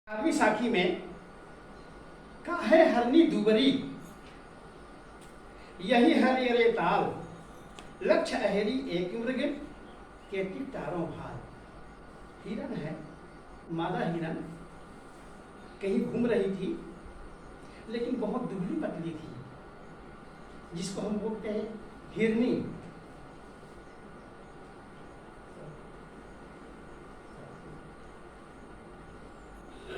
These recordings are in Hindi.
आठवीं साखी में काहे हरनी दुबरी, यही हरे रे ताल, लक्ष्य अहेरी एक मृग, केती तारों भाल। हिरन है, मादा हिरन कहीं घूम रही थी, लेकिन बहुत दुबली पतली थी, जिसको हम बोलते हैं हिरनी।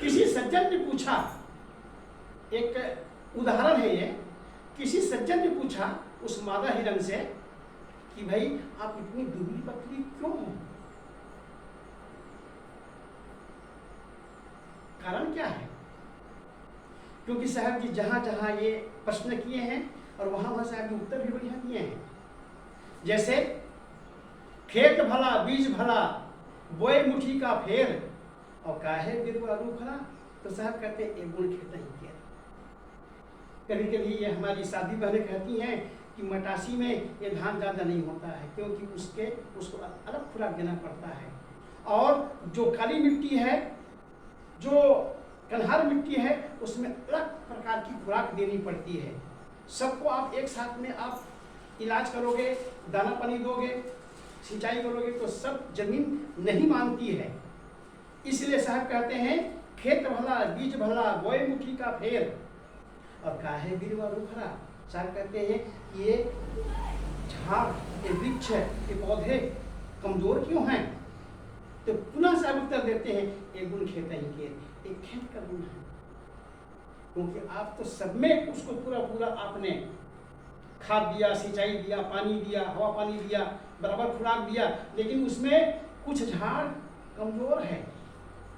किसी सज्जन ने पूछा, एक उदाहरण है ये, किसी सज्जन ने पूछा उस मादा हिरन से कि भाई आप इतनी दुबली पतली क्यों हो, कारण क्या है? क्योंकि साहब जी जहां जहां ये प्रश्न किए हैं और वहां वहां साहब जी उत्तर भी बढ़िया दिए हैं। जैसे खेत भला बीज भला, बोए मुठी का फेर, और काहे बिरवा रूखला, तो साहब कहते एक गुण खेत ही किया। कभी कभी ये हमारी शादी बहनें कहती हैं कि मटासी में ये धान ज़्यादा नहीं होता है, क्योंकि उसको अलग खुराक देना पड़ता है। और जो काली मिट्टी है, जो कन्हार मिट्टी है, उसमें अलग प्रकार की खुराक देनी पड़ती है। सबको आप एक साथ में आप इलाज करोगे, दाना पानी दोगे, सिंचाई करोगे, तो सब जमीन नहीं मानती है। इसलिए साहब कहते हैं खेत भला बीज भला, बोए मुठी का फेर, और काहे बिरवा रूखरा। साहब कहते हैं कि ये झाड़, ये वृक्ष, ये पौधे कमजोर क्यों हैं? तो पुनः साहब उत्तर देते हैं एक गुण खेत ही के, एक खेत का गुण है, क्योंकि आप तो सब में उसको पूरा पूरा आपने खाद दिया, सिंचाई दिया, पानी दिया, हवा पानी दिया, बराबर खुराक दिया, लेकिन उसमें कुछ झाड़ कमजोर है।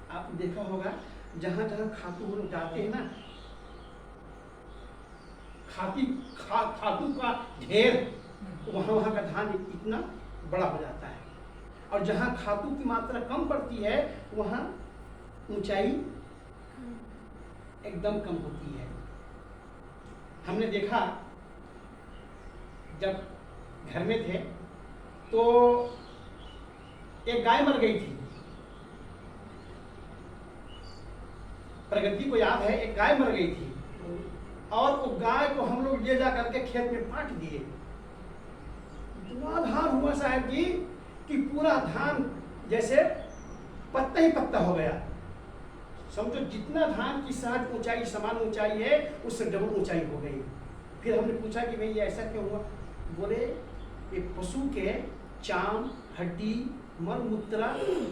आपने देखा होगा जहां जहां खातू हम लोग जाते हैं ना, खातू का ढेर, वहां वहां का धान इतना बड़ा हो जाता है, और जहां खातू की मात्रा कम पड़ती है वहां ऊंचाई एकदम कम होती है। हमने देखा जब घर में थे तो एक गाय मर गई थी, प्रगति को याद है, एक गाय मर गई थी, और वो गाय को हम लोग ले जा करके खेत में पाट दिए। इतना धान हुआ साहब जी कि पूरा धान जैसे पत्ता ही पत्ता हो गया। समझो जितना धान की सहज ऊंचाई समान ऊंचाई है, उससे डबल ऊंचाई हो गई। फिर हमने पूछा कि भाई ये ऐसा क्यों हुआ? बोले ये पशु के चाम, हड्डी, मल मूत्र,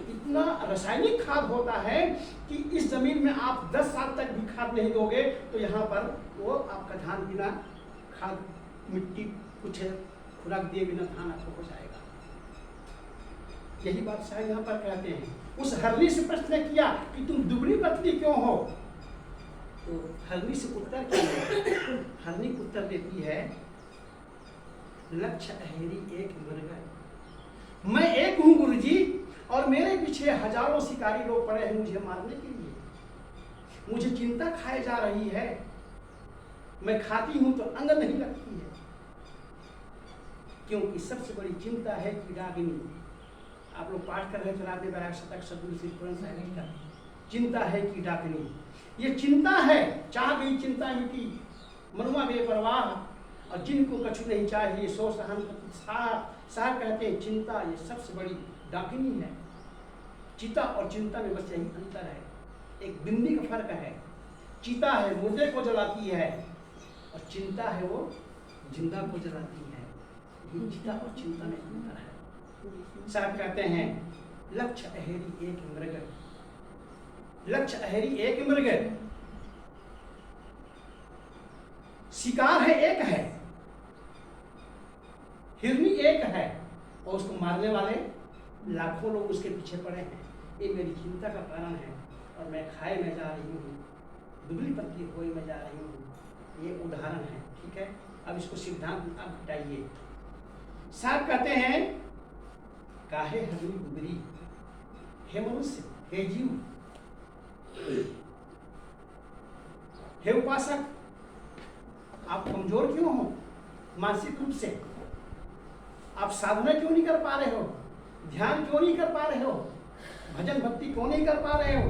इतना रासायनिक खाद होता है कि इस जमीन में आप 10 साल तक भी खाद नहीं दोगे तो यहाँ पर वो आपका धान बिना खाद, मिट्टी, कुछ खुराक दिए बिना धान आपको हो जाएगा। यही बात शायद यहाँ पर कहते हैं। उस हरनी से प्रश्न किया कि तुम दुबली पतली क्यों हो, तो हरनी से उत्तर क्या है? हरनी उत्तर देती है लक्ष्य अहेरी एक मृग, मैं एक हूं गुरुजी, और मेरे पीछे हजारों शिकारी लोग पड़े हैं मुझे मारने के लिए। मुझे चिंता खाए जा रही है, मैं खाती हूं तो अंग नहीं लगती है, क्योंकि सबसे बड़ी चिंता है कीड़ाग्नि। आप लोग पाठ कर रहे थे रात में बैराग शतक सदगुरु श्री पूर्ण साहिब का, चिंता है कीड़ाग्नि। ये चिंता है, चाह गई चिंता मिटी, मनुआ बेपरवाह, और जिनको कछु नहीं चाहिए सो सहन साहब कहते हैं चिंता ये सबसे बड़ी डाकिनी है। चिता और चिंता में बस यही अंतर है, एक बिंदी का फर्क है। चिता है मुर्दे को जलाती है, और चिंता है वो जिंदा को जलाती है। ये चिता और चिंता में अंतर है। साहब कहते हैं लक्ष्य अहेरी एक मृग, लक्ष्य अहेरी एक मृग, शिकार है एक है, हिरनी एक है, और उसको मारने वाले लाखों लोग उसके पीछे पड़े हैं। ये मेरी चिंता का कारण है, और मैं खाए में जा रही हूँ, दुबली पतली होए में जा रही हूँ। ये उदाहरण है, ठीक है। अब इसको सिद्धांत आप हटाइए। साहब कहते हैं काहे हरनी दुबरी, हे मनुष्य, हे जीव, हे उपासक, आप कमजोर क्यों हो मानसिक रूप से? आप साधना क्यों नहीं कर पा रहे हो? ध्यान क्यों नहीं कर पा रहे हो? भजन भक्ति क्यों नहीं कर पा रहे हो?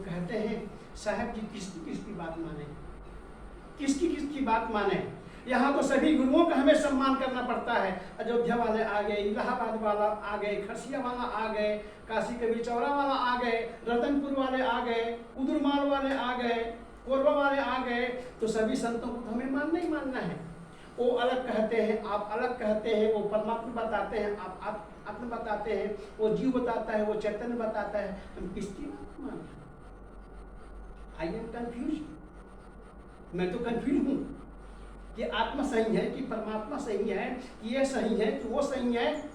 कहते हैं साहब जी किसकी किसकी बात माने, किसकी किसकी बात माने। यहाँ तो सभी गुरुओं का हमें सम्मान करना पड़ता है। अयोध्या वाले आ गए, इलाहाबाद वाला आ गए, खरसिया वाला आ गए, काशी कबीर चौरा वाला आ गए, रतनपुर वाले आ गए, उदुरमाल वाले आ गए, कोरबा वाले आ गए, तो सभी संतों को तो हमें मानना ही मानना है। वो अलग कहते हैं, आप अलग कहते हैं, वो परमात्मा बताते हैं, आप आत्मा बताते हैं, वो जीव बताता है, वो चैतन्य बताता है, हम किसकी बात माने? आई एम कंफ्यूज, मैं तो कंफ्यूज हूँ कि आत्मा सही है कि परमात्मा सही है कि ये सही है कि वो सही है।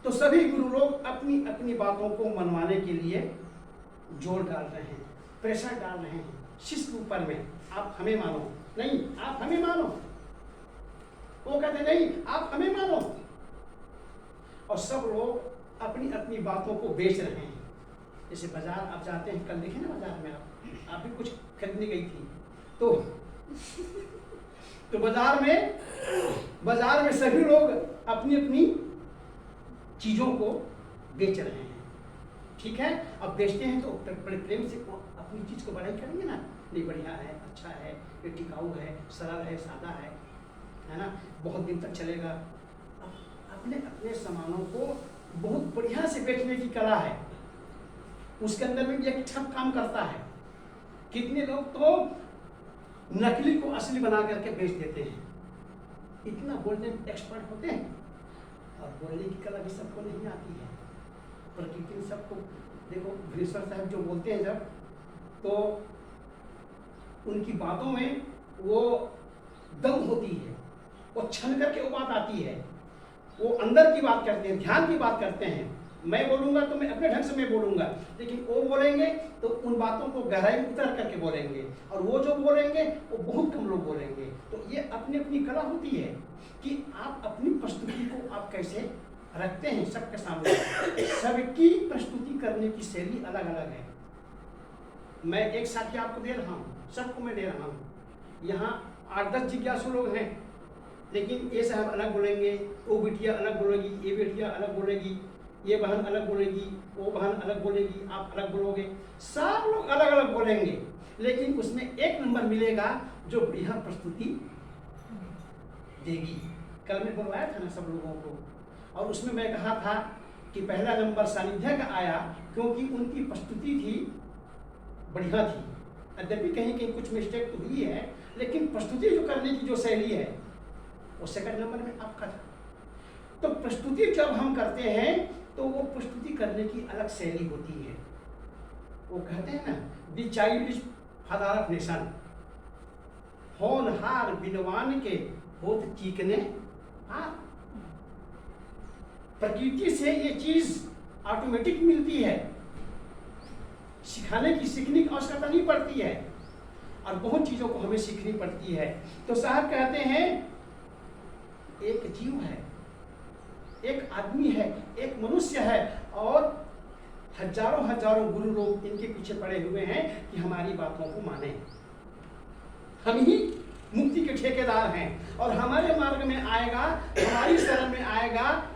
तो सभी गुरु लोग अपनी अपनी बातों को मनवाने के लिए जोर डाल रहे हैं, प्रेशर डाल रहे हैं शिष्य ऊपर में, आप हमें मानो, नहीं आप हमें मानो, वो कहते नहीं आप हमें मानो। और सब लोग अपनी अपनी बातों को बेच रहे हैं। जैसे बाजार आप जाते हैं, कल देखे ना बाजार में आप भी कुछ खरीदने गई थी, तो बाजार में सभी लोग अपनी अपनी चीजों को बेच रहे हैं, ठीक है। अब बेचते हैं तो बड़े प्रेम से अपनी चीज को बढ़ाई करेंगे ना, नहीं बढ़िया है, अच्छा है, ये टिकाऊ है, सरल है, सादा है ना, बहुत दिन तक चलेगा। अपने अपने सामानों को बहुत बढ़िया से बेचने की कला है, उसके अंदर में भी एक ठग काम करता है। कितने लोग तो नकली को असली बना करके बेच देते हैं, इतना बोलने में एक्सपर्ट होते हैं। और बोलने की कला भी सबको नहीं आती है, प्रकृति में सबको। देखो भीष्मर साहब जो बोलते हैं जब, तो उनकी बातों में वो दम होती है, वो छन करके वो बात आती है, वो अंदर की बात करते हैं, ध्यान की बात करते हैं। मैं बोलूंगा तो मैं अपने ढंग से मैं बोलूंगा, लेकिन वो बोलेंगे तो उन बातों को गहराई में उतर करके बोलेंगे, और वो जो बोलेंगे वो बहुत कम लोग बोलेंगे। तो ये अपनी अपनी कला होती है कि आप अपनी प्रस्तुति को आप कैसे रखते हैं सबके सामने। सबकी प्रस्तुति करने की शैली अलग अलग है। मैं एक साथी आपको दे रहा हूँ, सबको मैं दे रहा हूँ। यहाँ 8-10 जिज्ञासु लोग हैं, लेकिन ये साहब अलग बोलेंगे, वो बिटिया अलग बोलेगी, ये बेटिया अलग बोलेगी, ये बहन अलग बोलेगी, वो बहन अलग बोलेगी, आप अलग बोलोगे, सब लोग अलग अलग बोलेंगे। लेकिन उसमें एक नंबर मिलेगा जो बढ़िया प्रस्तुति देगी। कल मैं बुलवाया था ना सब लोगों को, और उसमें मैं कहा था कि पहला नंबर सानिध्य का आया, क्योंकि उनकी प्रस्तुति थी बढ़िया थी। यद्यपि कहीं कहीं कुछ मिस्टेक तो हुई है, लेकिन प्रस्तुति जो करने की जो शैली है वो सेकंड नंबर में आपका था। तो प्रस्तुति जब हम करते हैं तो वो प्रस्तुति करने की अलग शैली होती है। वो कहते हैं ना, the child is father of nation, होनहार बिनवान के होत चीकने। हाँ, प्रकृति से ये चीज ऑटोमेटिक मिलती है, सिखाने की सीखने की आवश्यकता नहीं पड़ती है, और बहुत चीजों को हमें सीखनी पड़ती है। तो साहब कहते हैं एक जीव है, एक आदमी है, एक मनुष्य है, और हजारों हजारों गुरु लोग इनके पीछे पड़े हुए हैं कि हमारी बातों को माने। हम ही मुक्ति के ठेकेदार हैं, और हमारे मार्ग में आएगा, हमारी शरण में आएगा,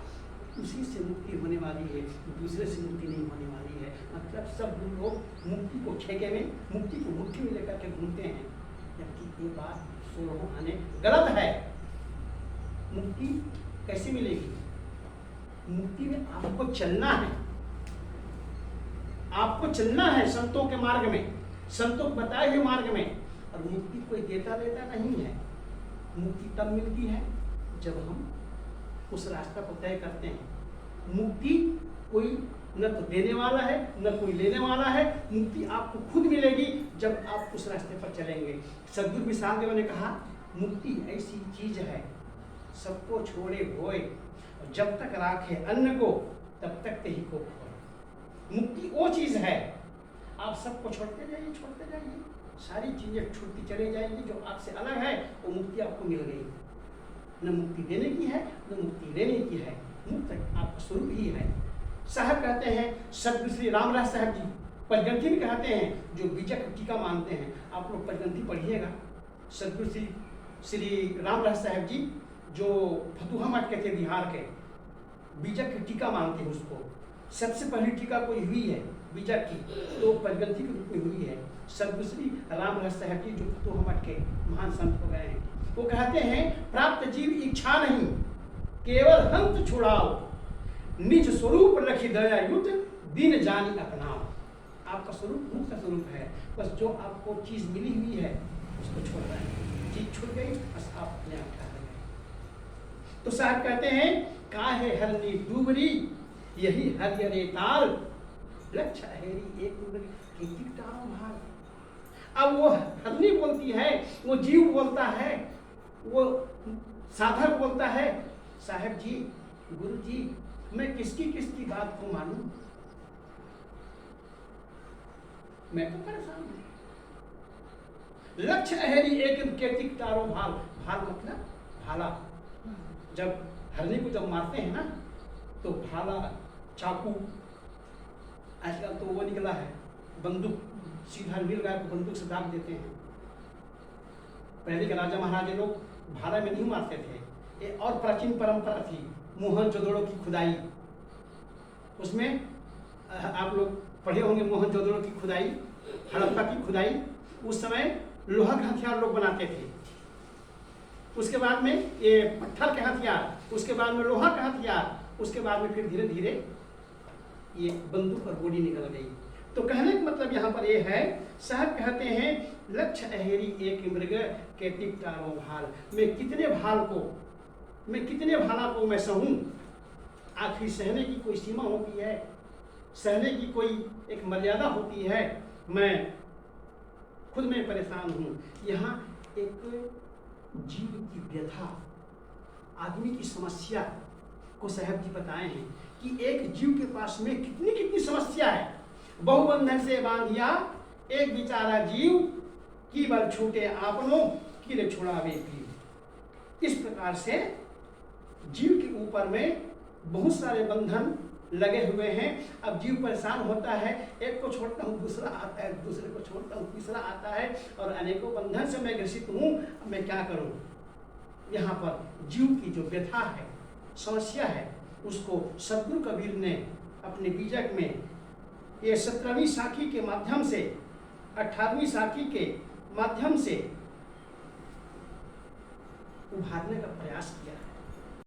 उसी से मुक्ति होने वाली है, दूसरे से मुक्ति नहीं होने वाली है। मतलब सब लोग मुक्ति को ठेके में, मुक्ति को मुट्ठी में लेकर के घूमते हैं, जबकि ये बात सोलहों आने गलत है। मुक्ति कैसे मिलेगी? मुक्ति में आपको चलना है, आपको चलना है संतों के मार्ग में, संतों के बताए हुए मार्ग में। और मुक्ति कोई देता देता नहीं है। मुक्ति तब मिलती है जब हम उस रास्ता को तय करते हैं। मुक्ति कोई न तो देने वाला है न कोई लेने वाला है। मुक्ति आपको खुद मिलेगी जब आप उस रास्ते पर चलेंगे। सद्गुरु विशाल देव ने कहा, मुक्ति ऐसी चीज है सबको छोड़े होए, और जब तक राखे अन्न को तब तक ते ही को खोए। मुक्ति वो चीज है, आप सबको छोड़ते जाइए, सारी चीजें छूटती चली जाएंगी। जो आपसे अलग है वो मुक्ति आपको मिल गई। न मुक्ति देने की है न मुक्ति लेने की है, मुक्त आपका स्वरूप ही है। साहब कहते हैं, सदगुरु श्री रामराज साहब जी पंचग्रंथी में कहते हैं, जो बीजक टीका मानते हैं, आप लोग पंचग्रंथी पढ़िएगा। सदगुरु श्री रामराज साहब जी जो फतुहा मठ के थे बिहार के, बीजक टीका मानते हैं उसको। सबसे पहली टीका कोई हुई है बीजक की, तो परिग्रंथि के रूप में हुई है सदगुश्री राम रहस्य साहब की, जो तो हम के महान संत हो गए हैं। वो कहते हैं प्राप्त जीव इच्छा नहीं, केवल हंत छुड़ाओ, निज स्वरूप रखी दया युद्ध, दिन जानी अपनाओ। आपका स्वरूप मुक्त का स्वरूप है, बस जो आपको चीज मिली हुई है उसको छोड़ रहे हैं, चीज छूट गई बस आप अपने आप ठहर गए। तो साहब कहते हैं काहे हरनी डूबरी, यही हरियरे ताल, लक्ष्य हेरी एक भाग। अब वो हरनी बोलती है, वो जीव बोलता है, वो साधक बोलता है साहब जी गुरु जी मैं किसकी बात को मानूं, मैं तो परेशान हूं। लक्ष्य अहरी एक केतिक तारो भाल, भाल मतलब भाला। जब हरनी को जब मारते हैं ना तो भाला चाकू, आजकल तो वो निकला है बंदूक, सीधा मिल गया तो बंदूक से दाग देते हैं। पहले के राजा महाराजे लोग भाला में नहीं मारते थे। ये और प्राचीन परंपरा थी मोहनजोदड़ो की खुदाई, उसमें आप लोग पढ़े होंगे मोहनजोदड़ो की खुदाई, हड़प्पा की खुदाई। उस समय लोहा के हथियार लोग बनाते थे, उसके बाद में ये पत्थर के हथियार, उसके बाद में लोहा का हथियार, उसके बाद में फिर धीरे धीरे ये बंदूक और गोली निकल गई। तो कहने का मतलब यहाँ पर ये है, साहब कहते हैं लक्ष्य अहेरी एक मृग केतिक तारो भाल, मैं कितने भाला को मैं सहूं। आखिर सहने की कोई सीमा होती है, सहने की कोई एक मर्यादा होती है। मैं खुद में परेशान हूँ। यहाँ एक जीव की व्यथा, आदमी की समस्या को साहब जी बताए हैं कि एक जीव के पास में कितनी समस्या है। बहुबंधन से बांधिया एक बेचारा जीव, की बल छूटे आपनो किले छुड़ावे भी। इस प्रकार से जीव के ऊपर में बहुत सारे बंधन लगे हुए हैं। अब जीव परेशान होता है, एक को छोड़ता हूँ दूसरा आता है, दूसरे को छोड़ता हूँ तीसरा आता है, और अनेकों बंधन से मैं ग्रसित हूँ। मैं क्या करूँ। यहाँ पर जीव की जो व्यथा है, समस्या है, उसको सद्गुरु कबीर ने अपने बीजक में ये 17वीं साखी के माध्यम से, 18वीं साखी के माध्यम से उभारने का प्रयास किया।